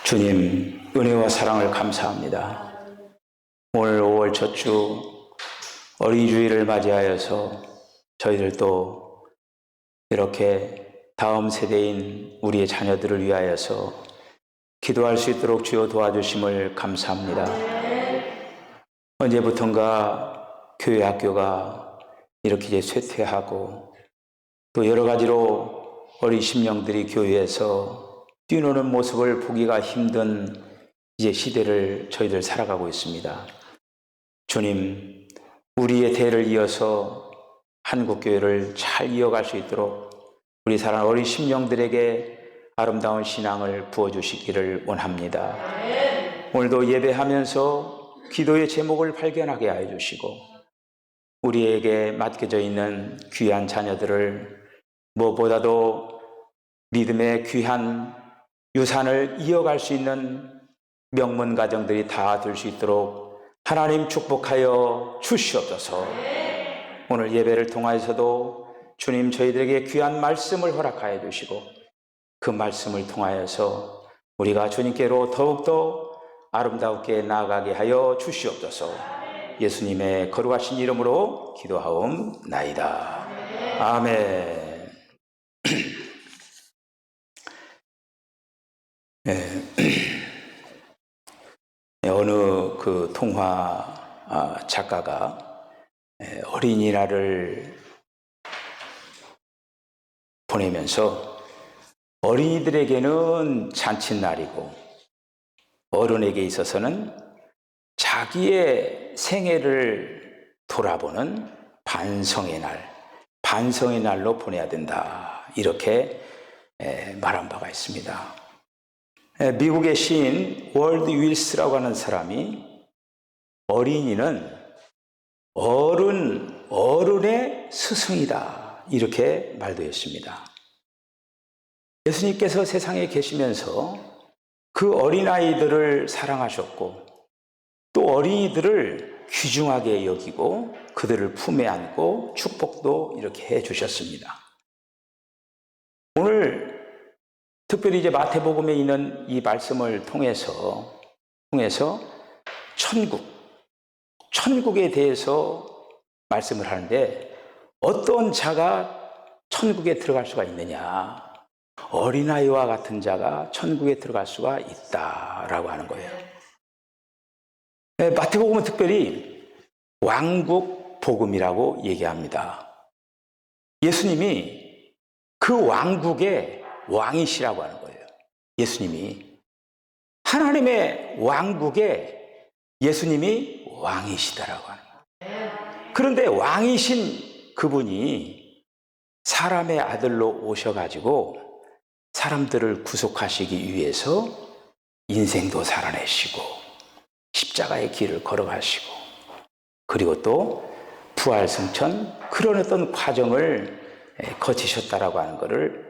주님, 은혜와 사랑을 감사합니다. 오늘 5월 첫 주 어린이주일을 맞이하여서 저희들도 이렇게 다음 세대인 우리의 자녀들을 위하여서 기도할 수 있도록 주여 도와주심을 감사합니다. 언제부턴가 교회 학교가 이렇게 이제 쇠퇴하고 또 여러 가지로 어린 심령들이 교회에서 뛰노는 모습을 보기가 힘든 이제 시대를 저희들 살아가고 있습니다. 주님, 우리의 대를 이어서 한국교회를 잘 이어갈 수 있도록 우리 사랑하는 어린 심령들에게 아름다운 신앙을 부어주시기를 원합니다. 오늘도 예배하면서 기도의 제목을 발견하게 하여 주시고 우리에게 맡겨져 있는 귀한 자녀들을 무엇보다도 믿음의 귀한 유산을 이어갈 수 있는 명문 가정들이 다 될 수 있도록 하나님 축복하여 주시옵소서. 오늘 예배를 통하여서도 주님 저희들에게 귀한 말씀을 허락하여 주시고 그 말씀을 통하여서 우리가 주님께로 더욱더 아름답게 나아가게 하여 주시옵소서. 예수님의 거룩하신 이름으로 기도하옵나이다. 아멘. 어느 그 통화 작가가 어린이날을 보내면서 어린이들에게는 잔칫날이고 어른에게 있어서는 자기의 생애를 돌아보는 반성의 날로 보내야 된다. 이렇게 말한 바가 있습니다. 미국의 시인 월드 윌스라고 하는 사람이 어린이는 어른의 스승이다. 이렇게 말도 했습니다. 예수님께서 세상에 계시면서 그 어린아이들을 사랑하셨고 또 어린이들을 귀중하게 여기고 그들을 품에 안고 축복도 이렇게 해 주셨습니다. 오늘 특별히 이제 마태복음에 있는 이 말씀을 통해서 천국에 대해서 말씀을 하는데 어떤 자가 천국에 들어갈 수가 있느냐? 어린아이와 같은 자가 천국에 들어갈 수가 있다라고 하는 거예요. 마태복음은 특별히 왕국 복음이라고 얘기합니다. 예수님이 그 왕국의 왕이시라고 하는 거예요. 예수님이 하나님의 왕국에 예수님이 왕이시다라고 하는 거예요. 그런데 왕이신 그분이 사람의 아들로 오셔가지고 사람들을 구속하시기 위해서 인생도 살아내시고 십자가의 길을 걸어가시고 그리고 또 부활 승천 그런 어떤 과정을 거치셨다라고 하는 것을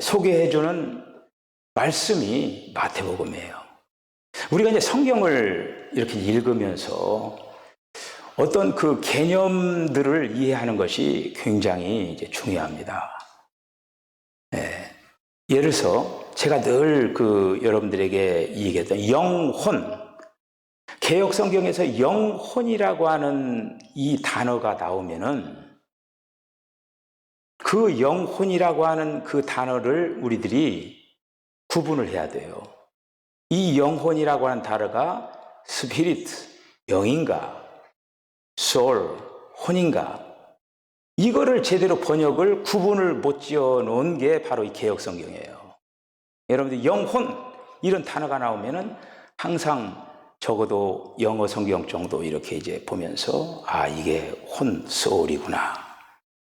소개해주는 말씀이 마태복음이에요. 우리가 이제 성경을 이렇게 읽으면서 어떤 그 개념들을 이해하는 것이 굉장히 이제 중요합니다. 예를 들어서 제가 늘 여러분들에게 얘기했던 영혼, 개역 성경에서 영혼이라고 하는 이 단어가 나오면은 그 영혼이라고 하는 그 단어를 우리들이 구분을 해야 돼요. 이 영혼이라고 하는 단어가 스피리트, 영인가, 소울, 혼인가 이거를 제대로 번역을 구분을 못 지어 놓은 게 바로 이 개역 성경이에요. 여러분들 영혼 이런 단어가 나오면은 항상 적어도 영어 성경 정도 이렇게 이제 보면서 이게 혼, 소울이구나.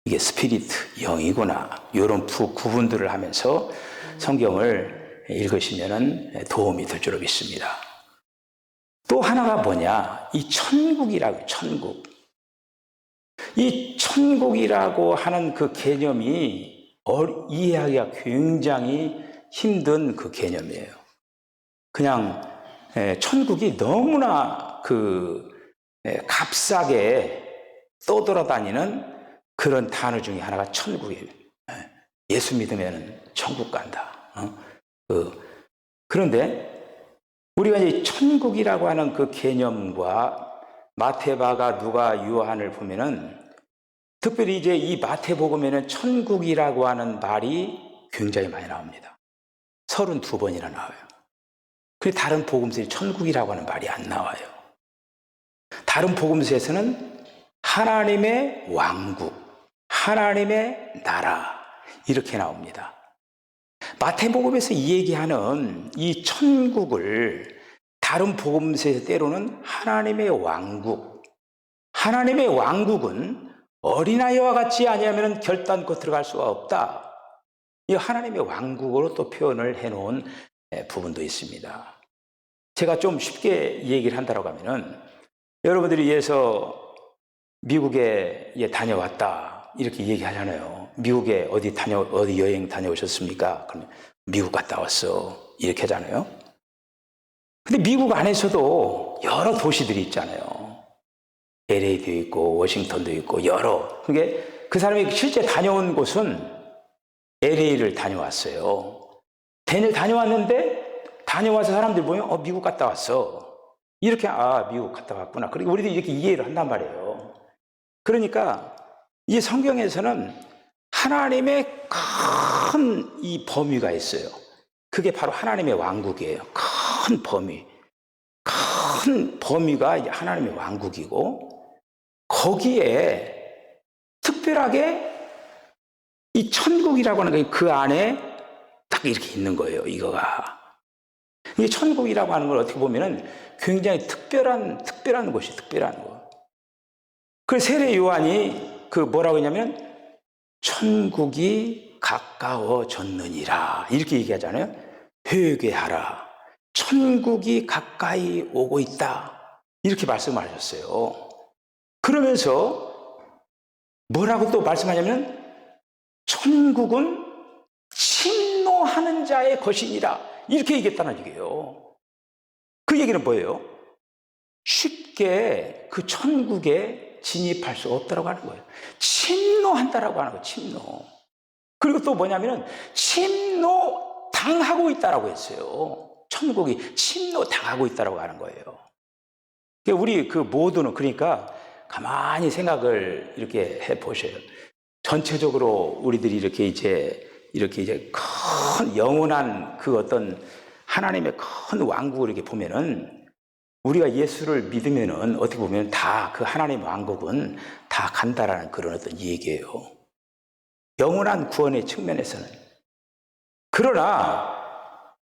이게 스피리트, 영이구나. 이런 구분들을 하면서 성경을 읽으시면 도움이 될 줄 믿습니다. 또 하나가 뭐냐? 이 천국이라고, 천국. 이 천국이라고 하는 그 개념이 이해하기가 굉장히 힘든 그 개념이에요. 그냥 천국이 너무나 값싸게 떠돌아다니는 그런 단어 중에 하나가 천국이에요. 예수 믿으면 천국 간다. 그런데 우리가 이제 천국이라고 하는 그 개념과 마태바가 누가 요한을 보면은 특별히 이제 이 마태복음에는 천국이라고 하는 말이 굉장히 많이 나옵니다. 32번이나 나와요. 근데 다른 복음서에 천국이라고 하는 말이 안 나와요. 다른 복음서에서는 하나님의 왕국, 하나님의 나라 이렇게 나옵니다. 마태복음에서 이 얘기하는 이 천국을 다른 복음서에서 때로는 하나님의 왕국, 하나님의 왕국은 어린아이와 같지 아니하면 결단코 들어갈 수가 없다. 이 하나님의 왕국으로 또 표현을 해놓은 부분도 있습니다. 제가 좀 쉽게 얘기를 한다고 하면은 여러분들이 위해서 미국에 다녀왔다 이렇게 얘기하잖아요. 미국에 어디 여행 다녀오셨습니까? 그러면 미국 갔다 왔어 이렇게 하잖아요. 근데 미국 안에서도 여러 도시들이 있잖아요. LA도 있고 워싱턴도 있고 여러. 그게 그 사람이 실제 다녀온 곳은 LA를 다녀왔어요. 다녀왔는데 다녀와서 사람들이 보면 미국 갔다 왔어. 이렇게 미국 갔다 왔구나. 그리고 우리도 이렇게 이해를 한단 말이에요. 그러니까 이 성경에서는 하나님의 큰 이 범위가 있어요. 그게 바로 하나님의 왕국이에요. 큰 범위. 큰 범위가 하나님의 왕국이고 거기에 특별하게 이 천국이라고 하는 게 그 안에 딱 이렇게 있는 거예요. 이거가. 이 천국이라고 하는 걸 어떻게 보면은 굉장히 특별한 곳이 특별한 거. 그 세례 요한이 그 뭐라고 했냐면 천국이 가까워졌느니라 이렇게 얘기하잖아요. 회개하라. 천국이 가까이 오고 있다. 이렇게 말씀하셨어요. 그러면서 뭐라고 또 말씀하냐면 천국은 침노하는 자의 것이니라 이렇게 얘기했다는 얘기예요. 그 얘기는 뭐예요? 쉽게 그 천국에 진입할 수 없다고 하는 거예요. 침노한다라고 하는 거예요. 침노. 그리고 또 뭐냐면은 침노 당하고 있다라고 했어요. 천국이 침노 당하고 있다라고 하는 거예요. 우리 그 모두는 그러니까 가만히 생각을 이렇게 해 보셔요. 전체적으로 우리들이 이렇게 큰 영원한 그 어떤 하나님의 큰 왕국을 이렇게 보면은 우리가 예수를 믿으면은 어떻게 보면 다 그 하나님 왕국은 다 간다라는 그런 어떤 얘기예요. 영원한 구원의 측면에서는. 그러나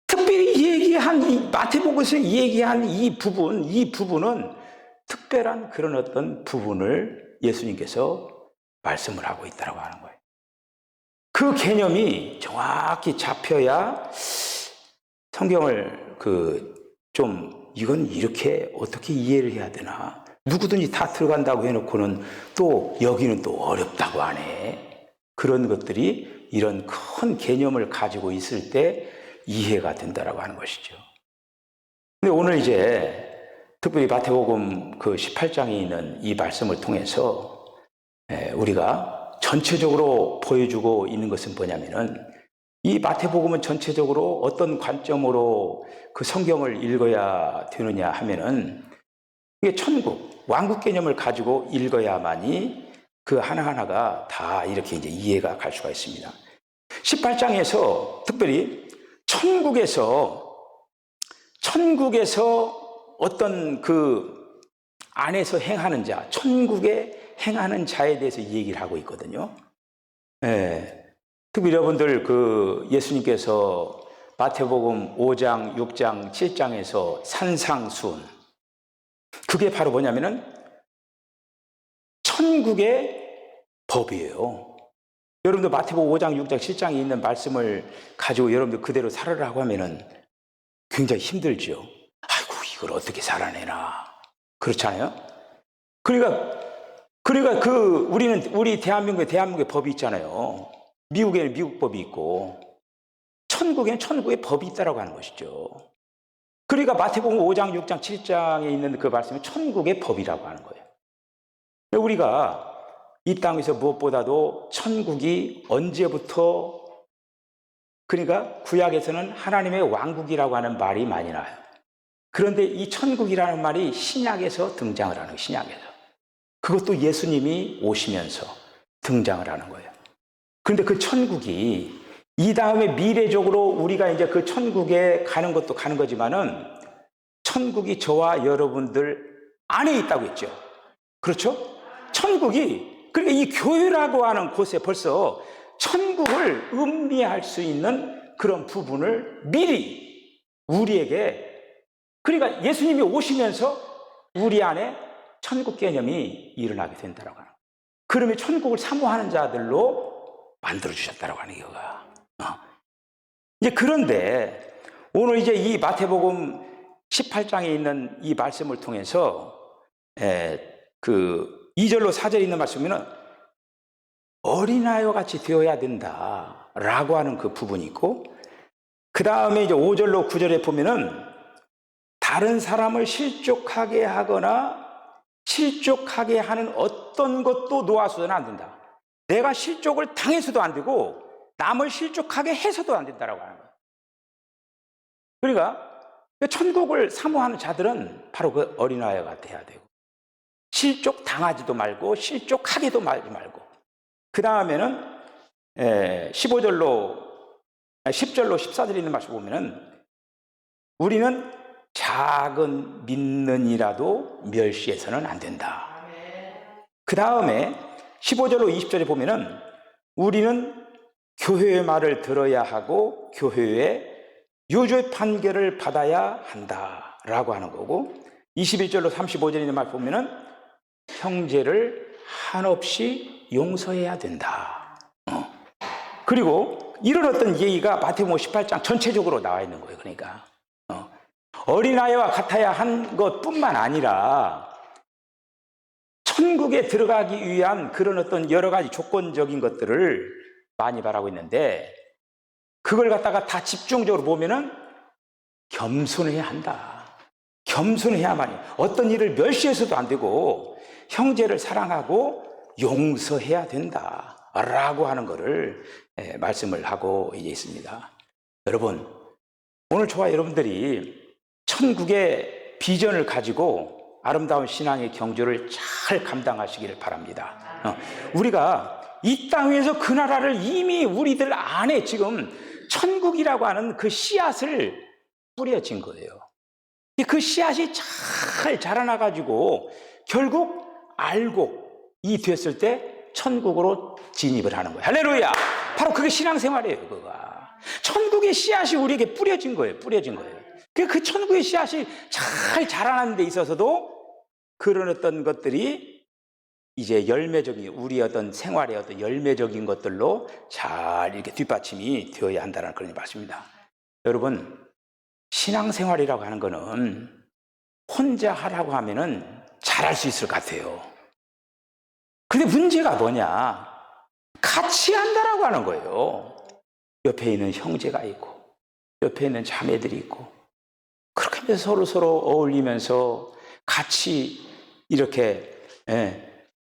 특별히 얘기한 이 마태복음에서 얘기한 이 부분은 특별한 그런 어떤 부분을 예수님께서 말씀을 하고 있다고 하는 거예요. 그 개념이 정확히 잡혀야 성경을 이건 이렇게 어떻게 이해를 해야 되나. 누구든지 다 들어간다고 해놓고는 또 여기는 또 어렵다고 하네. 그런 것들이 이런 큰 개념을 가지고 있을 때 이해가 된다라고 하는 것이죠. 근데 오늘 이제 특별히 마태복음 그 18장에 있는 이 말씀을 통해서 우리가 전체적으로 보여주고 있는 것은 뭐냐면은 이 마태복음은 전체적으로 어떤 관점으로 그 성경을 읽어야 되느냐 하면은 이게 천국, 왕국 개념을 가지고 읽어야만이 그 하나하나가 다 이렇게 이제 이해가 갈 수가 있습니다. 18장에서 특별히 천국에서 어떤 그 안에서 행하는 자, 천국에 행하는 자에 대해서 얘기를 하고 있거든요. 특히 여러분들 그 예수님께서 마태복음 5장, 6장, 7장에서 산상수훈 그게 바로 뭐냐면은 천국의 법이에요. 여러분들 마태복음 5장, 6장, 7장에 있는 말씀을 가지고 여러분들 그대로 살아라고 하면은 굉장히 힘들죠. 아이고 이걸 어떻게 살아내나 그렇잖아요. 그러니까 우리 대한민국의 법이 있잖아요. 미국에는 미국 법이 있고 천국에는 천국의 법이 있다라고 하는 것이죠. 그러니까 마태복음 5장, 6장, 7장에 있는 그 말씀이 천국의 법이라고 하는 거예요. 우리가 이 땅에서 무엇보다도 천국이 언제부터 그러니까 구약에서는 하나님의 왕국이라고 하는 말이 많이 나와요. 그런데 이 천국이라는 말이 신약에서 등장을 하는 거예요. 신약에서. 그것도 예수님이 오시면서 등장을 하는 거예요. 그런데 그 천국이 이 다음에 미래적으로 우리가 이제 그 천국에 가는 것도 가는 거지만은 천국이 저와 여러분들 안에 있다고 했죠. 그렇죠? 천국이, 그러니까 이 교회라고 하는 곳에 벌써 천국을 음미할 수 있는 그런 부분을 미리 우리에게, 그러니까 예수님이 오시면서 우리 안에 천국 개념이 일어나게 된다라고 하는 거예요. 그러면 천국을 사모하는 자들로 만들어주셨다라고 하는 거가. 이제 그런데 오늘 이제 이 마태복음 18장에 있는 이 말씀을 통해서 그 2절로 4절에 있는 말씀에는 어린아이와 같이 되어야 된다라고 하는 그 부분이 있고, 그 다음에 이제 5절로 9절에 보면은 다른 사람을 실족하게 하거나 실족하게 하는 어떤 것도 놓아서는 안 된다. 내가 실족을 당해서도 안 되고 남을 실족하게 해서도 안 된다라고 하는 거예요. 그러니까 천국을 사모하는 자들은 바로 그 어린아이가 돼야 되고, 실족 당하지도 말고 실족하게도 말지 말고, 그 다음에는 10절로 14절에 있는 말씀 보면은 우리는 작은 믿는 이라도 멸시해서는 안 된다. 그 다음에 15절로 20절에 보면은 우리는 교회의 말을 들어야 하고 교회의 유죄 판결을 받아야 한다라고 하는 거고, 21절로 35절에 있는 말 보면은 형제를 한없이 용서해야 된다. 그리고 이런 어떤 얘기가 마태복음 18장 전체적으로 나와 있는 거예요. 그러니까 어린아이와 같아야 한 것뿐만 아니라 천국에 들어가기 위한 그런 어떤 여러 가지 조건적인 것들을 많이 바라고 있는데, 그걸 갖다가 다 집중적으로 보면은 겸손해야 한다. 겸손해야만이, 어떤 일을 멸시해서도 안 되고 형제를 사랑하고 용서해야 된다라고 하는 것을 말씀을 하고 있습니다. 여러분, 오늘 저와 여러분들이 천국의 비전을 가지고 아름다운 신앙의 경주를 잘 감당하시기를 바랍니다. 우리가 이 땅에서 그 나라를 이미 우리들 안에 지금 천국이라고 하는 그 씨앗을 뿌려진 거예요. 그 씨앗이 잘 자라나가지고 결국 알곡이 됐을 때 천국으로 진입을 하는 거예요. 할렐루야! 바로 그게 신앙생활이에요. 그거가 천국의 씨앗이 우리에게 뿌려진 거예요. 뿌려진 거예요. 그 천국의 씨앗이 잘 자라나는 데 있어서도 그런 어떤 것들이 이제 열매적인, 우리 어떤 생활의 어떤 열매적인 것들로 잘 이렇게 뒷받침이 되어야 한다는 그런 말씀입니다. 여러분, 신앙생활이라고 하는 거는 혼자 하라고 하면은 잘할 수 있을 것 같아요. 근데 문제가 뭐냐? 같이 한다라고 하는 거예요. 옆에 있는 형제가 있고, 옆에 있는 자매들이 있고, 그렇게 하면서 서로 어울리면서 같이 이렇게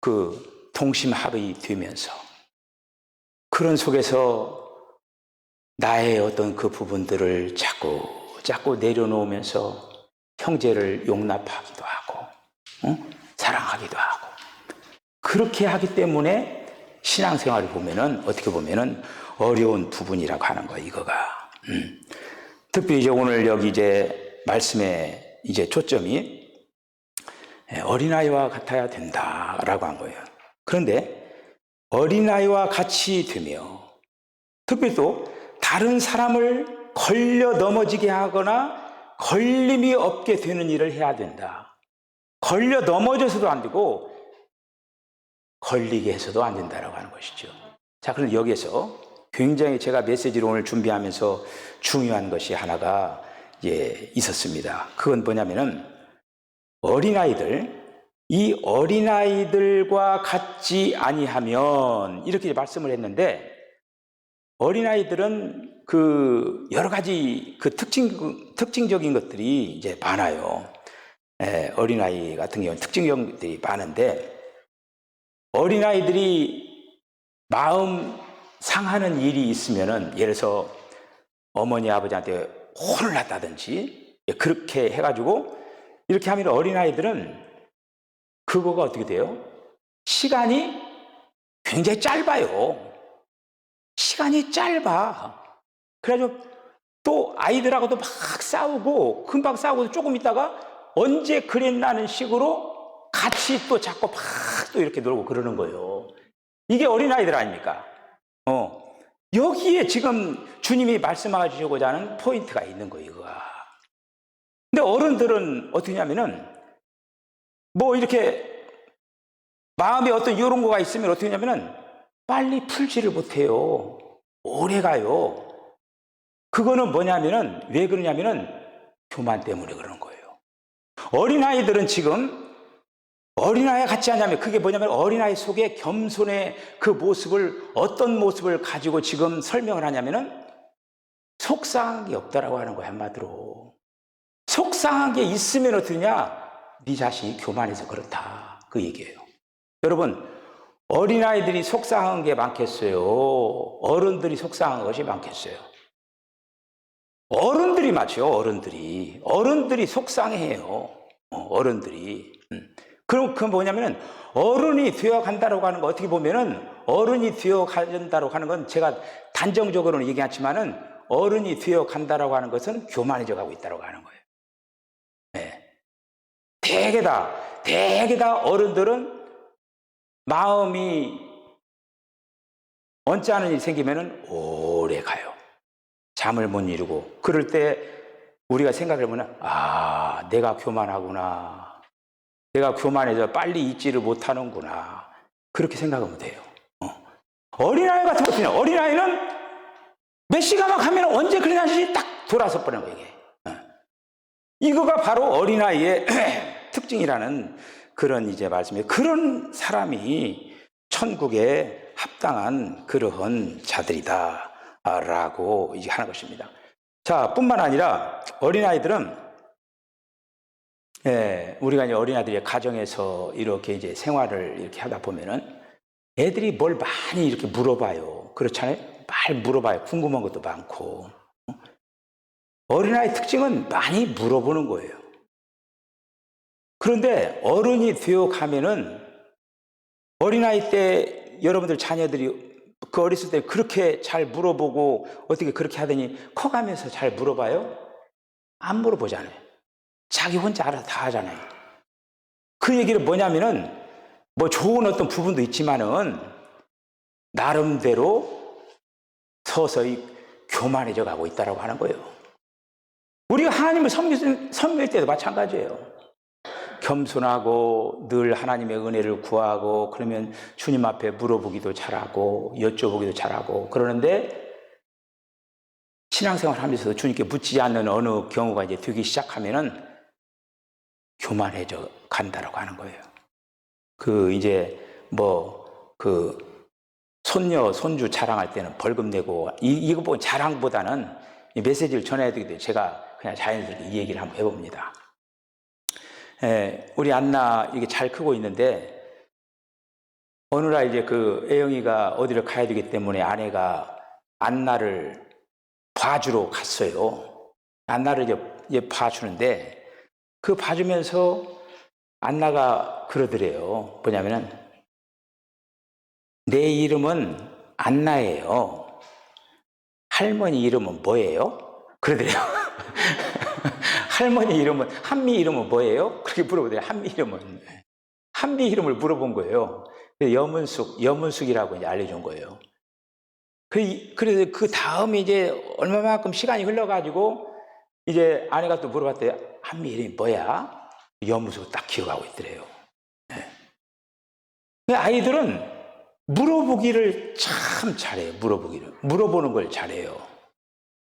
그 동심합이 되면서 그런 속에서 나의 어떤 그 부분들을 자꾸 내려놓으면서 형제를 용납하기도 하고 사랑하기도 하고, 그렇게 하기 때문에 신앙생활을 보면은 어떻게 보면은 어려운 부분이라고 하는 거예요. 이거가 특별히 이제 오늘 여기 이제 말씀의 이제 초점이 어린아이와 같아야 된다라고 한 거예요. 그런데 어린아이와 같이 되며 특별히 또 다른 사람을 걸려 넘어지게 하거나 걸림이 없게 되는 일을 해야 된다. 걸려 넘어져서도 안 되고 걸리게 해서도 안 된다라고 하는 것이죠. 자, 그런데 여기에서 굉장히 제가 메시지를 오늘 준비하면서 중요한 것이 하나가 있었습니다. 그건 뭐냐면은 이 어린아이들과 같지 아니하면, 이렇게 말씀을 했는데, 어린아이들은 그 여러 가지 그 특징적인 것들이 이제 많아요. 어린아이 같은 경우는 특징적인 것들이 많은데, 어린아이들이 마음 상하는 일이 있으면은, 예를 들어서 어머니 아버지한테 혼을 났다든지 그렇게 해가지고 이렇게 하면 어린아이들은 그거가 어떻게 돼요? 시간이 굉장히 짧아요. 시간이 짧아. 그래가지고 또 아이들하고도 막 싸우고 금방 싸우고 조금 있다가 언제 그랬나는 식으로 같이 또 자꾸 막 또 이렇게 놀고 그러는 거예요. 이게 어린아이들 아닙니까? 여기에 지금 주님이 말씀하시고자 하는 포인트가 있는 거예요, 이거가. 근데 어른들은 어떻게 하냐면은 뭐 이렇게 마음에 어떤 이런 거가 있으면 어떻게 하냐면은 빨리 풀지를 못해요. 오래 가요. 그거는 뭐냐면은 왜 그러냐면은 교만 때문에 그러는 거예요. 어린아이들은 지금 어린아이 같지 않냐면 그게 뭐냐면 어린아이 속에 겸손의 그 모습을 어떤 모습을 가지고 지금 설명을 하냐면은 속상한 게 없다라고 하는 거예요. 한마디로 속상한 게 있으면 어떠냐? 네 자신이 교만해서 그렇다 그 얘기예요. 여러분 어린아이들이 속상한 게 많겠어요? 어른들이 속상한 것이 많겠어요? 어른들이 맞죠. 어른들이 속상해요. 어른들이. 그럼 그건 뭐냐면은 어른이 되어 간다라고 하는 거 어떻게 보면은 어른이 되어 간다라고 하는 건 제가 단정적으로는 얘기하지만은 어른이 되어 간다라고 하는 것은 교만해져 가고 있다라고 하는 거예요. 네. 대개다 어른들은 마음이 언짢은 일이 생기면은 오래 가요. 잠을 못 이루고 그럴 때 우리가 생각을 해보면 내가 교만하구나. 내가 교만해서 빨리 잊지를 못하는구나. 그렇게 생각하면 돼요. 어린아이 같은 것도요. 어린아이는 몇 시간만 가면 언제 그러냐시 딱 돌아서 버리는 거예요. 이게. 이거가 바로 어린아이의 특징이라는 그런 이제 말씀이에요. 그런 사람이 천국에 합당한 그러한 자들이다라고 이제 하는 것입니다. 자, 뿐만 아니라 어린아이들은 우리가 이제 어린아이들이 가정에서 이렇게 이제 생활을 이렇게 하다 보면은 애들이 뭘 많이 이렇게 물어봐요. 그렇잖아요? 많이 물어봐요. 궁금한 것도 많고. 어린아이 특징은 많이 물어보는 거예요. 그런데 어른이 되어 가면은 어린아이 때 여러분들 자녀들이 그 어렸을 때 그렇게 잘 물어보고 어떻게 그렇게 하더니 커가면서 잘 물어봐요? 안 물어보잖아요. 자기 혼자 알아서 다 하잖아요. 그 얘기는 뭐냐면은 뭐 좋은 어떤 부분도 있지만은 나름대로 서서히 교만해져 가고 있다라고 하는 거예요. 우리가 하나님을 섬길 때도 마찬가지예요. 겸손하고 늘 하나님의 은혜를 구하고 그러면 주님 앞에 물어보기도 잘하고 여쭤보기도 잘하고 그러는데 신앙생활 하면서 주님께 묻지 않는 어느 경우가 이제 되기 시작하면은 교만해져 간다라고 하는 거예요. 이제 손녀, 손주 자랑할 때는 벌금 내고 이거 보고 자랑보다는 메시지를 전해야 되기 때문에 제가 그냥 자연스럽게 이 얘기를 한번 해봅니다. 우리 안나 이게 잘 크고 있는데 어느 날 이제 그 애영이가 어디를 가야 되기 때문에 아내가 안나를 봐주러 갔어요. 안나를 이제 봐주는데 그 봐주면서 안나가 그러더래요. 뭐냐면은 내 이름은 안나예요. 할머니 이름은 뭐예요? 그러더래요. 할머니 이름은 한미 이름은 뭐예요? 그렇게 물어보더래요. 한미 이름을 물어본 거예요. 여문숙이라고 이제 알려준 거예요. 그래서 그 다음에 이제 얼마만큼 시간이 흘러가지고 이제 아내가 또 물어봤대요. 한미 이름이 뭐야? 여문숙 딱 기억하고 있더래요. 아이들은 물어보기를 참 잘해요. 물어보는 걸 잘해요.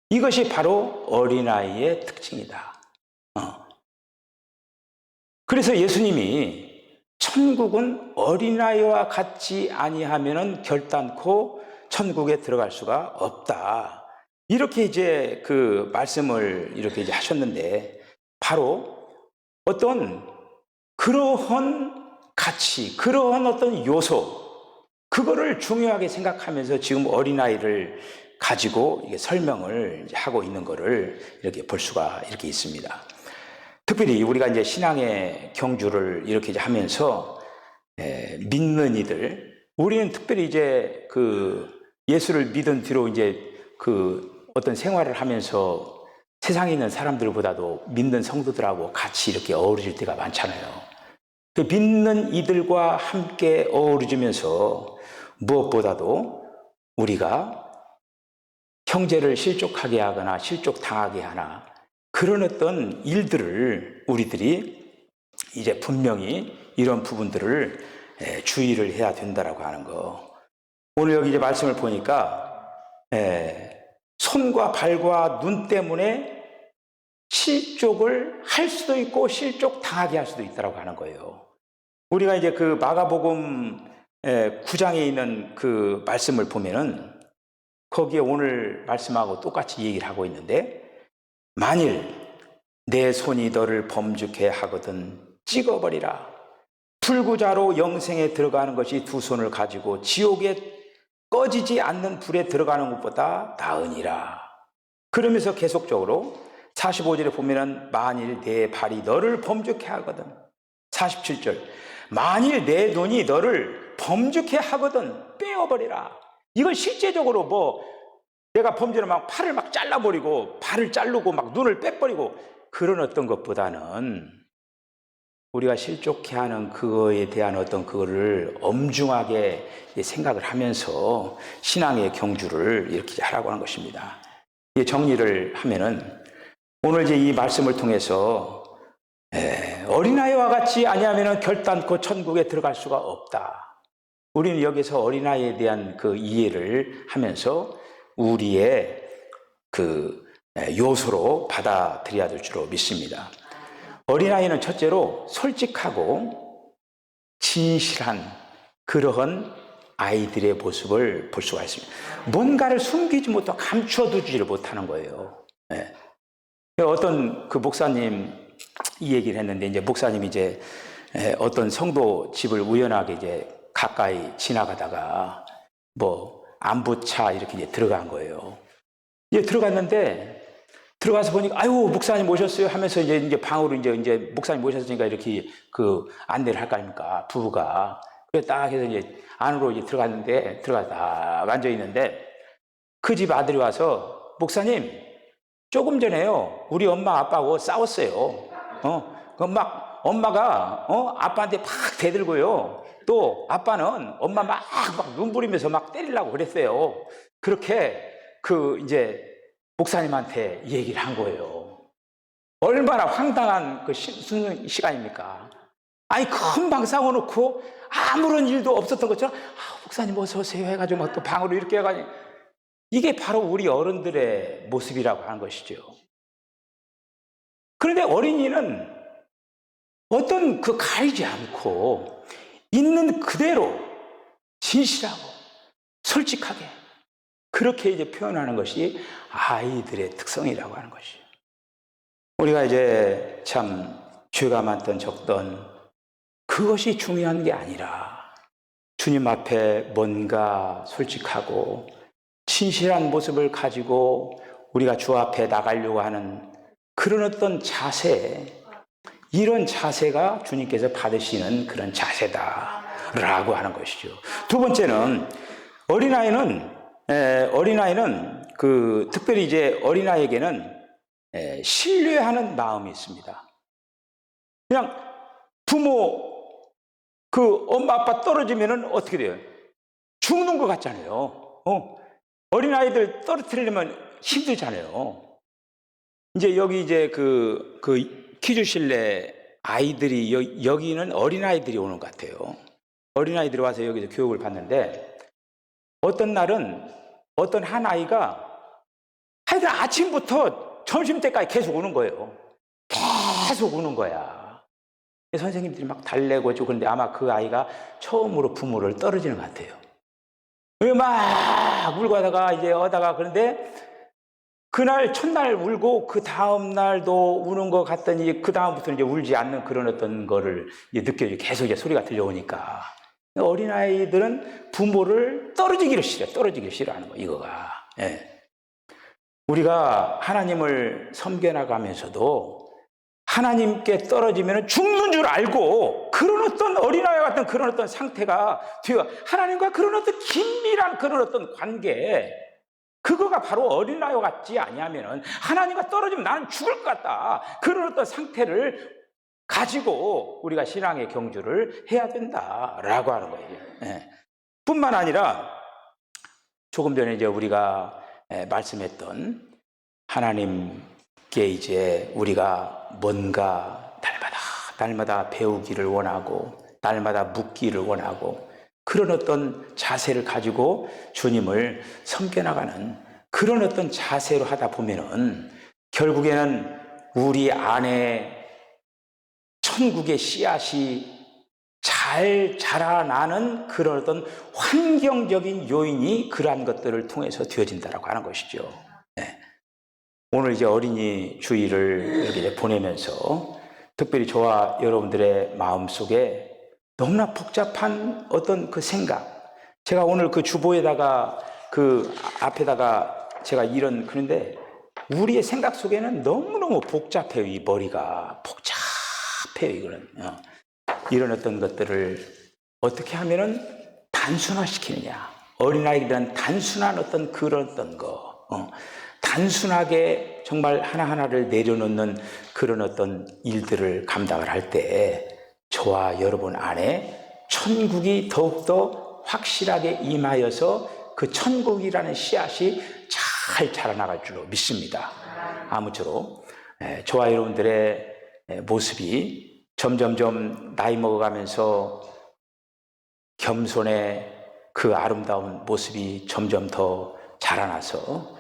이것이 바로 어린아이의 특징이다. 그래서 예수님이 천국은 어린아이와 같지 아니하면은 결단코 천국에 들어갈 수가 없다. 이렇게 이제 그 말씀을 이렇게 이제 하셨는데 바로 어떤 그러한 가치, 그러한 어떤 요소 그거를 중요하게 생각하면서 지금 어린아이를 가지고 이게 설명을 하고 있는 거를 이렇게 볼 수가 이렇게 있습니다. 특별히 우리가 이제 신앙의 경주를 이렇게 이제 하면서 믿는 이들, 우리는 특별히 이제 그 예수를 믿은 뒤로 이제 그 어떤 생활을 하면서 세상에 있는 사람들보다도 믿는 성도들하고 같이 이렇게 어우러질 때가 많잖아요. 그 믿는 이들과 함께 어우러지면서 무엇보다도 우리가 형제를 실족하게 하거나 실족당하게 하나 그런 어떤 일들을 우리들이 이제 분명히 이런 부분들을 주의를 해야 된다라고 하는 거. 오늘 여기 이제 말씀을 보니까 손과 발과 눈 때문에 실족을 할 수도 있고 실족당하게 할 수도 있다라고 하는 거예요. 우리가 이제 그 마가복음 9장에 있는 그 말씀을 보면은 거기에 오늘 말씀하고 똑같이 얘기를 하고 있는데, 만일 내 손이 너를 범죄케 하거든 찍어버리라. 불구자로 영생에 들어가는 것이 두 손을 가지고 지옥에 꺼지지 않는 불에 들어가는 것보다 나으니라. 그러면서 계속적으로 45절에 보면은 만일 내 발이 너를 범죄케 하거든, 47절 만일 내 눈이 너를 범죄케 하거든 빼어버리라. 이걸 실제적으로 뭐 내가 범죄를 막 팔을 막 잘라버리고 발을 자르고 막 눈을 빼버리고 그런 어떤 것보다는 우리가 실족해 하는 그거에 대한 어떤 그거를 엄중하게 생각을 하면서 신앙의 경주를 이렇게 하라고 하는 것입니다. 정리를 하면은 오늘 이제 이 말씀을 통해서 어린아이와 같이 아니하면 결단코 천국에 들어갈 수가 없다. 우리는 여기서 어린아이에 대한 그 이해를 하면서 우리의 그 요소로 받아들여야 될 줄로 믿습니다. 어린아이는 첫째로 솔직하고 진실한 그러한 아이들의 모습을 볼 수가 있습니다. 뭔가를 숨기지 못하고 감추어두지를 못하는 거예요. 어떤 그 목사님 이 얘기를 했는데, 이제 목사님이 이제 어떤 성도 집을 우연하게 이제 가까이 지나가다가 뭐 안부차 이렇게 이제 들어간 거예요. 이제 들어갔는데 들어가서 보니까 아유 목사님 오셨어요 하면서 이제 방으로 이제 목사님 오셨으니까 이렇게 그 안내를 할거 아닙니까, 부부가. 그래 딱 해서 이제 안으로 이제 들어갔는데 들어가다 앉아 있는데 그 집 아들이 와서 목사님 조금 전에요 우리 엄마 아빠하고 싸웠어요. 막 엄마가 아빠한테 팍 대들고요. 또 아빠는 엄마 막 눈부리면서 막 때리려고 그랬어요. 그렇게 그 이제 목사님한테 얘기를 한 거예요. 얼마나 황당한 그 시간입니까? 아니 금방 싸워놓고 아무런 일도 없었던 것처럼 목사님 어서 오세요 해가지고 막 또 방으로 이렇게 해가지고, 이게 바로 우리 어른들의 모습이라고 하는 것이죠. 그런데 어린이는 어떤 그 가리지 않고 있는 그대로 진실하고 솔직하게 그렇게 이제 표현하는 것이 아이들의 특성이라고 하는 것이죠. 우리가 이제 참 죄가 많던 적던 그것이 중요한 게 아니라 주님 앞에 뭔가 솔직하고 진실한 모습을 가지고 우리가 주 앞에 나가려고 하는 그런 어떤 자세, 이런 자세가 주님께서 받으시는 그런 자세다라고 하는 것이죠. 두 번째는 어린아이는 그 특별히 이제 어린아이에게는 신뢰하는 마음이 있습니다. 그냥 부모 그 엄마 아빠 떨어지면은 어떻게 돼요? 죽는 것 같잖아요. 어린아이들 떨어뜨리려면 힘들잖아요. 이제 여기 이제 그 퀴즈실내 아이들이 여기는 어린아이들이 오는 것 같아요. 어린아이들이 와서 여기서 교육을 받는데 어떤 날은 어떤 한 아이가 하여튼 아침부터 점심때까지 계속 우는 거예요. 계속 우는 거야. 선생님들이 막 달래고 해주고 그런데 아마 그 아이가 처음으로 부모를 떨어지는 것 같아요. 막 울고 하다가 이제 오다가 그런데 그날 첫날 울고 그 다음 날도 우는 것 같더니 그 다음부터는 이제 울지 않는 그런 어떤 거를 느껴지고 계속 이제 소리가 들려오니까 어린아이들은 부모를 떨어지기를 싫어하는 거예요, 이거가. 우리가 하나님을 섬겨나가면서도 하나님께 떨어지면 죽는 줄 알고 그런 어떤 어린아이와 같은 그런 어떤 상태가 되어 하나님과 그런 어떤 긴밀한 그런 어떤 관계, 그거가 바로 어린아이와 같지 아니하면 하나님과 떨어지면 나는 죽을 것 같다, 그런 어떤 상태를 가지고 우리가 신앙의 경주를 해야 된다라고 하는 거예요. 예. 뿐만 아니라 조금 전에 이제 우리가 말씀했던 하나님께 이제 우리가 뭔가 날마다 배우기를 원하고 날마다 묻기를 원하고 그런 어떤 자세를 가지고 주님을 섬겨나가는 그런 어떤 자세로 하다 보면은 결국에는 우리 안에 천국의 씨앗이 잘 자라나는 그런 어떤 환경적인 요인이 그러한 것들을 통해서 되어진다라고 하는 것이죠. 네. 오늘 이제 어린이 주일을 이렇게 이제 보내면서 특별히 저와 여러분들의 마음속에 너무나 복잡한 어떤 그 생각, 제가 오늘 그 주보에다가 그 앞에다가 제가 그런데 우리의 생각 속에는 너무너무 복잡해요. 이 머리가 복잡해요. 이런 어떤 것들을 어떻게 하면은 단순화시키느냐. 어린아이들은 단순한 어떤 그런 어떤 거, 단순하게 정말 하나하나를 내려놓는 그런 어떤 일들을 감당을 할 때 저와 여러분 안에 천국이 더욱더 확실하게 임하여서 그 천국이라는 씨앗이 잘 자라나갈 줄로 믿습니다. 아무쪼록 저와 여러분들의 모습이 점점점 나이 먹어가면서 겸손의 그 아름다운 모습이 점점 더 자라나서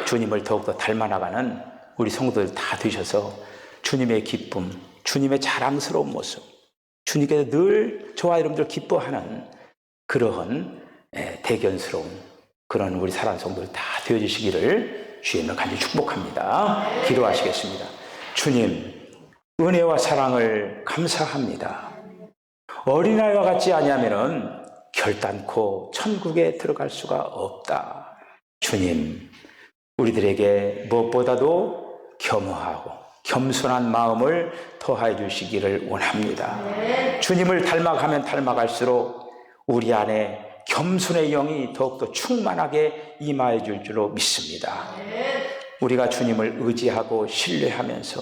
주님을 더욱더 닮아나가는 우리 성도들 다 되셔서 주님의 기쁨, 주님의 자랑스러운 모습, 주님께서 늘 저와 여러분들 기뻐하는 그러한 대견스러운 그런 우리 사랑하는 성도들 다 되어주시기를 주님을 간절히 축복합니다. 기도하시겠습니다. 주님, 은혜와 사랑을 감사합니다. 어린아이와 같지 아니하면은 결단코 천국에 들어갈 수가 없다. 주님, 우리들에게 무엇보다도 겸허하고 겸손한 마음을 더하여 주시기를 원합니다. 주님을 닮아가면 닮아갈수록 우리 안에 겸손의 영이 더욱더 충만하게 임하여 줄 줄로 믿습니다. 우리가 주님을 의지하고 신뢰하면서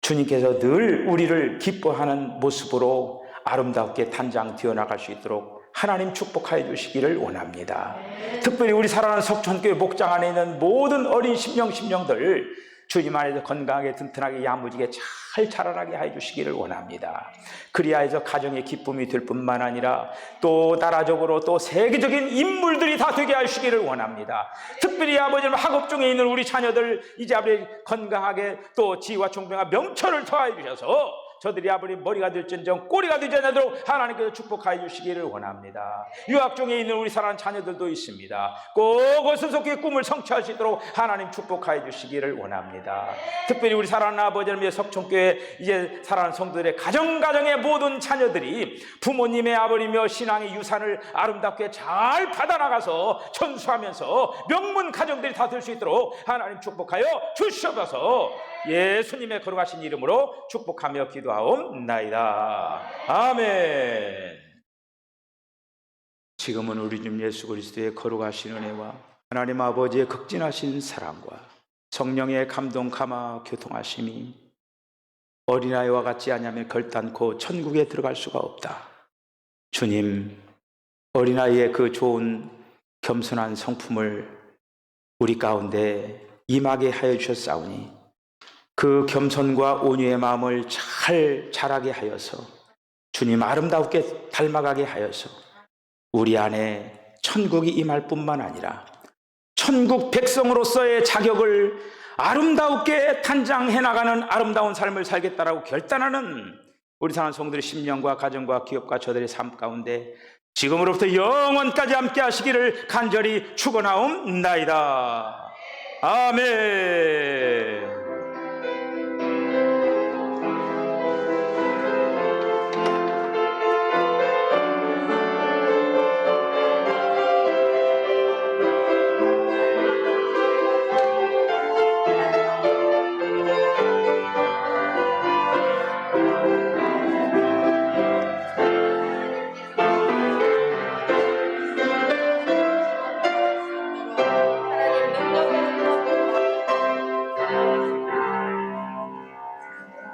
주님께서 늘 우리를 기뻐하는 모습으로 아름답게 단장 되어나갈 수 있도록 하나님 축복하여 주시기를 원합니다. 특별히 우리 사랑하는 석천교회 목장 안에 있는 모든 어린 심령들 주님 안에서 건강하게 튼튼하게 야무지게 잘 자라나게 해 주시기를 원합니다. 그리하여서 가정의 기쁨이 될 뿐만 아니라 또 나라적으로 또 세계적인 인물들이 다 되게 하시기를 원합니다. 특별히 아버지 학업 중에 있는 우리 자녀들 이제 아버지 건강하게 또 지혜와 총명과 명철을 더하여 주셔서 저들이 아버지 머리가 될진정 꼬리가 되지 않도록 하나님께서 축복하여 주시기를 원합니다. 유학 중에 있는 우리 사랑하는 자녀들도 있습니다. 꼭 어수속의 꿈을 성취할 수 있도록 하나님 축복하여 주시기를 원합니다. 특별히 우리 사랑하는 아버지 하나님의 석촌교회 이제 사랑하는 성도들의 가정의 모든 자녀들이 부모님의 아버지며 신앙의 유산을 아름답게 잘 받아나가서 전수하면서 명문 가정들이 다 될 수 있도록 하나님 축복하여 주시옵소서. 예수님의 거룩하신 이름으로 축복하며 기도하옵나이다. 아멘. 지금은 우리 주 예수 그리스도의 거룩하신 은혜와 하나님 아버지의 극진하신 사랑과 성령의 감동 감화 교통하심이 어린아이와 같지 아니하면 결단코 천국에 들어갈 수가 없다. 주님, 어린아이의 그 좋은 겸손한 성품을 우리 가운데 임하게 하여 주셨사오니 그 겸손과 온유의 마음을 잘 자라게 하여서 주님 아름답게 닮아가게 하여서 우리 안에 천국이 임할 뿐만 아니라 천국 백성으로서의 자격을 아름답게 단장해 나가는 아름다운 삶을 살겠다라고 결단하는 우리 사랑하는 성도들의 심령과 가정과 기업과 저들의 삶 가운데 지금으로부터 영원까지 함께 하시기를 간절히 축원하옵나이다. 아멘.